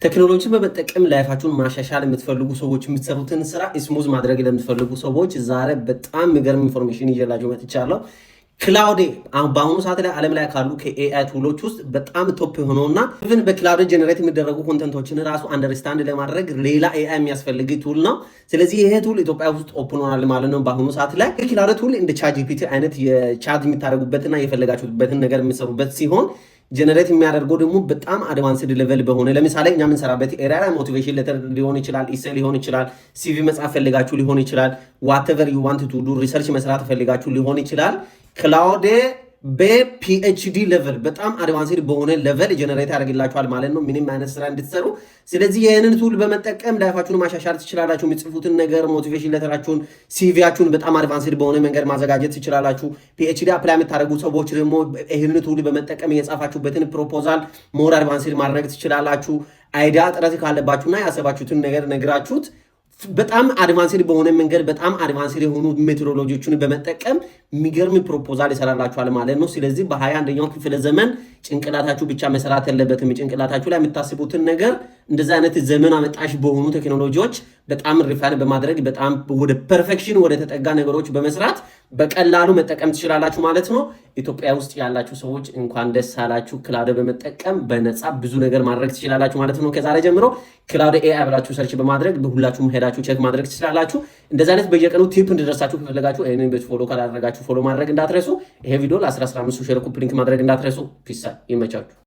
ቴክኖሎጂን በመጠቀም ላይፋችሁን ማሻሻል የምትፈልጉ ሰዎች የምትሰሩትን ስራ ስሙዝ ማድረግ ለምትፈልጉ ሰዎች ዛሬ በጣም የሚገርም ኢንፎርሜሽን ይዤላችሁ መጥቻለሁ። ክላውድ በአሁኑ ሰዓት ላይ ዓለም ላይ ካሉ ከኤአይ ቱሎች ውስጥ በጣም ቶፕ የሆነውና ኢቭን በክላውድ ጀነሬት የሚደረጉ ኮንተንቶችን ራሱ አንደርስታንድ ለማድረግ ሌላ ኤአይ የሚያስፈልግ ቱል ነው። ስለዚህ ይሄ ቱል ኢትዮጵያ ውስጥ ኦፕን ሆኗል ማለት ነው። በአሁኑ ሰዓት ላይ ክላውድ ቱል እንደ ቻት ጂፒቲ አይነት የቻት የምታደርጉበትና የፈለጋችሁበትን ነገር የምትሰሩበት ሲሆን ጀነሬት የሚያደርገው ደግሞ በጣም አድቫንስድ ሌቨል በሆነ ለምሳሌ እኛ የምንሰራበት ኤሪያ ላይ ሞቲቬሽን ሌተር ሊሆን ይችላል፣ ኢሴይ ሊሆን ይችላል፣ ሲቪ መጻፍ ፈልጋችሁ ሊሆን ይችላል፣ ዋትኤቨር ዩ ዋንት ቱ ዱ ሪሰርች መስራት ፈልጋችሁ ሊሆን ይችላል። ክላውድ በፒኤችዲ ሌቨል በጣም አድቫንስድ በሆነ ሌቨል ጀነሬት ያደርግላችኋል ማለት ነው፣ ምንም አይነት ስራ እንድትሰሩ። ስለዚህ ይህንን ቱል በመጠቀም ላይፋችሁን ማሻሻል ትችላላችሁ። የምትጽፉትን ነገር ሞቲቬሽን ሌተራችሁን፣ ሲቪያችሁን በጣም አድቫንስድ በሆነ መንገድ ማዘጋጀት ትችላላችሁ። ፒኤችዲ አፕላይ የምታደርጉ ሰዎች ደግሞ ይህንን ቱል በመጠቀም የጻፋችሁበትን ፕሮፖዛል ሞር አድቫንስድ ማድረግ ትችላላችሁ። አይዲያ ጥረት ካለባችሁና ያሰባችሁትን ነገር ነግራችሁት በጣም አድቫንስድ በሆነ መንገድ በጣም አድቫንስድ የሆኑ ሜቶዶሎጂዎችን በመጠቀም የሚገርም ፕሮፖዛል ይሰራላችኋል ማለት ነው። ስለዚህ በ21ኛው ክፍለ ዘመን ጭንቅላታችሁ ብቻ መስራት ያለበትም ጭንቅላታችሁ ላይ የምታስቡትን ነገር እንደዚህ አይነት ዘመን አመጣሽ በሆኑ ቴክኖሎጂዎች በጣም ሪፋይን በማድረግ በጣም ወደ ፐርፌክሽን ወደ ተጠጋ ነገሮች በመስራት በቀላሉ መጠቀም ትችላላችሁ ማለት ነው። ኢትዮጵያ ውስጥ ያላችሁ ሰዎች እንኳን ደስ አላችሁ። ክላውድ በመጠቀም በነፃ ብዙ ነገር ማድረግ ትችላላችሁ ማለት ነው። ከዛሬ ጀምሮ ክላውድ ኤአይ ብላችሁ ሰርች በማድረግ በሁላችሁም ሄዳችሁ ቼክ ማድረግ ትችላላችሁ። እንደዚህ አይነት በየቀኑ ቲፕ እንድደርሳችሁ ከፈለጋችሁ ይሄንን ፎሎ ካላደረጋችሁ ፎሎ ማድረግ እንዳትረሱ። ይሄ ቪዲዮ ለ15 ሼር ኮፒ ሊንክ ማድረግ እንዳትረሱ። ፒስ ይመቻችሁ።